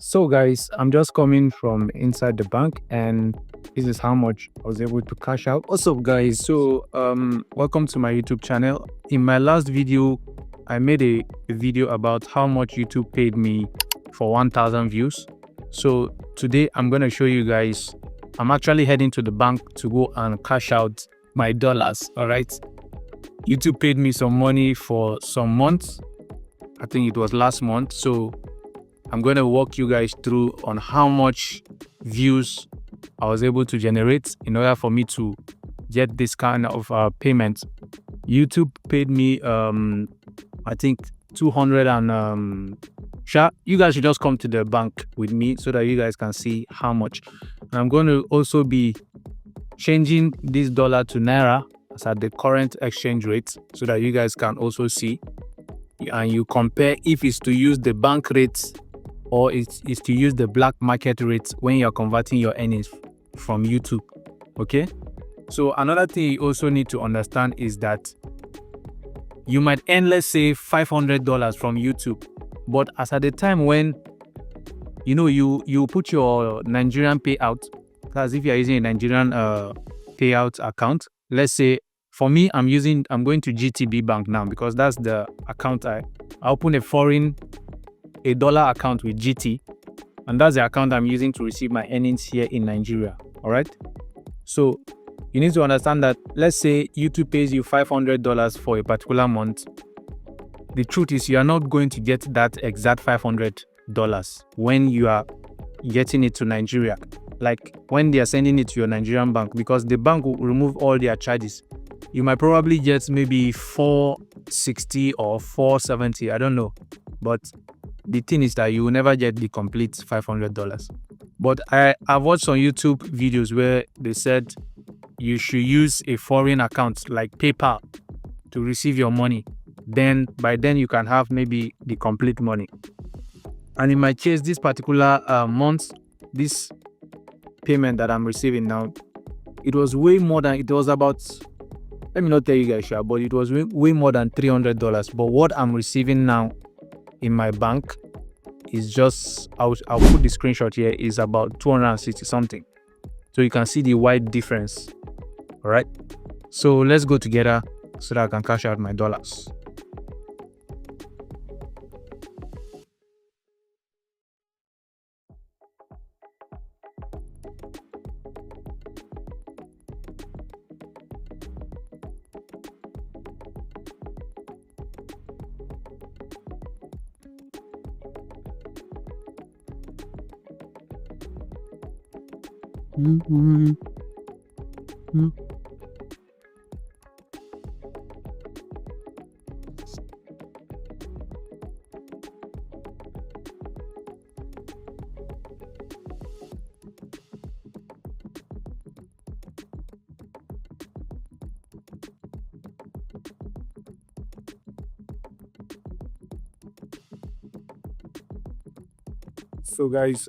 So guys, I'm just coming from inside the bank and this is how much I was able to cash out. What's up guys? Welcome to my YouTube channel. In my last video, I made a video about how much YouTube paid me for 1,000 views. So today I'm going to show you guys, I'm actually heading to the bank to go and cash out my dollars. All right. YouTube paid me some money for some months. I think it was last month. So I'm going to walk you guys through on how much views I was able to generate in order for me to get this kind of payment. YouTube paid me, I think 200 and you guys should just come to the bank with me so that you guys can see how much. And I'm going to also be changing this dollar to naira as at the current exchange rate so that you guys can also see and you compare if it's to use the bank rates or it's to use the black market rates when you're converting your earnings from YouTube. Okay. So another thing you also need to understand is that you might earn, let's say, $500 from YouTube, but as at the time when you put your Nigerian payout, because if you're using a Nigerian payout account, let's say for me, I'm going to GTB Bank now because that's the account I open a dollar account with GT, and that's the account I'm using to receive my earnings here in Nigeria. All right. So you need to understand that, let's say YouTube pays you $500 for a particular month. The truth is you are not going to get that exact $500 when you are getting it to Nigeria, like when they are sending it to your Nigerian bank, because the bank will remove all their charges. You might probably get maybe 460 or 470, I don't know, but the thing is that you will never get the complete $500. But I've watched some YouTube videos where they said you should use a foreign account like PayPal to receive your money. Then by then you can have maybe the complete money. And in my case, this particular month, this payment that I'm receiving now, it was way more than, it was about, let me not tell you guys, sure, but it was way more than $300. But what I'm receiving now in my bank is just, I'll put the screenshot here, is about 260 something. So you can see the wide difference. All right. So let's go together so that I can cash out my dollars. So guys,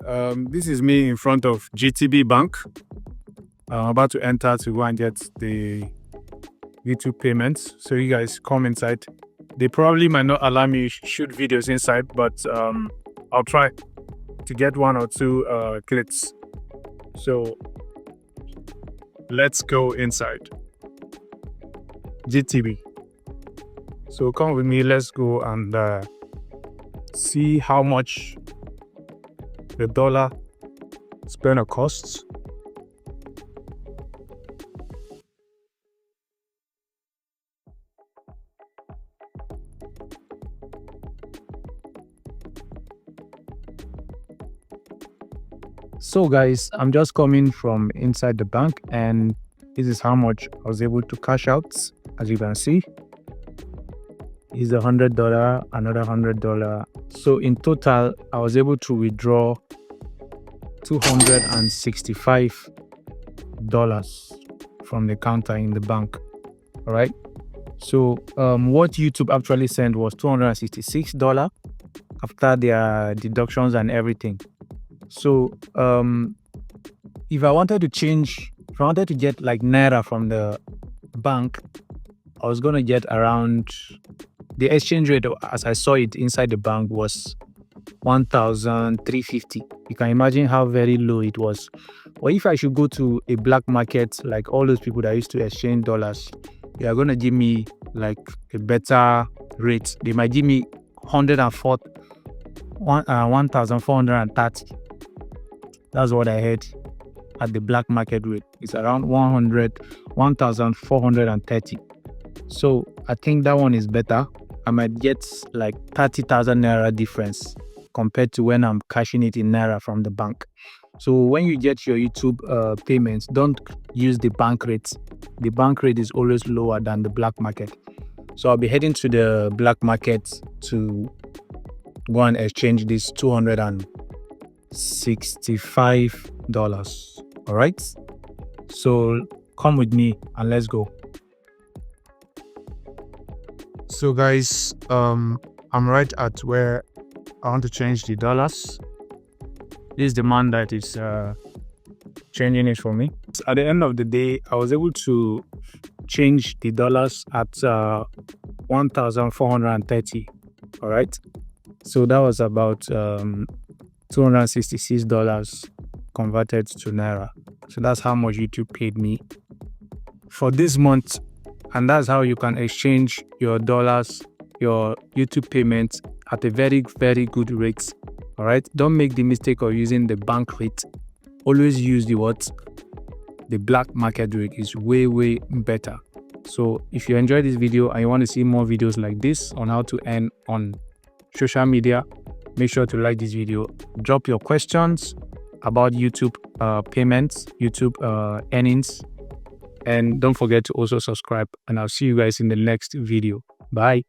this is me in front of GTB Bank. I'm about to enter to go and get the YouTube payments. So you guys come inside. They probably might not allow me shoot videos inside, but I'll try to get one or two clips. So let's go inside GTB. So come with me. Let's go and see how much the dollar spend costs. So guys, I'm just coming from inside the bank and this is how much I was able to cash out. As you can see, is $100, another $100. So in total, I was able to withdraw $265 from the counter in the bank. All right. So what YouTube actually sent was $266 after their deductions and everything. So if I wanted to get like naira from the bank, I was going to get around, the exchange rate as I saw it inside the bank was 1,350. You can imagine how very low it was. Or if I should go to a black market, like all those people that used to exchange dollars, they are going to give me like a better rate. They might give me 1,430. That's what I heard at the black market rate. It's around 1,430. So I think that one is better. I might get like 30,000 naira difference compared to when I'm cashing it in naira from the bank. So when you get your YouTube payments, don't use the bank rates. The bank rate is always lower than the black market. So I'll be heading to the black market to go and exchange this $265. All right. So come with me and let's go. So guys, I'm right at where I want to change the dollars. This is the man that is changing it for me. At the end of the day, I was able to change the dollars at 1,430. All right. So that was about $266 converted to naira. So that's how much YouTube paid me for this month. And that's how you can exchange your dollars, your YouTube payments at a very, very good rate. All right. Don't make the mistake of using the bank rate. Always use the what? The black market rate is way, way better. So if you enjoyed this video and you want to see more videos like this on how to earn on social media, make sure to like this video. Drop your questions about YouTube payments, YouTube earnings. And don't forget to also subscribe. And I'll see you guys in the next video. Bye.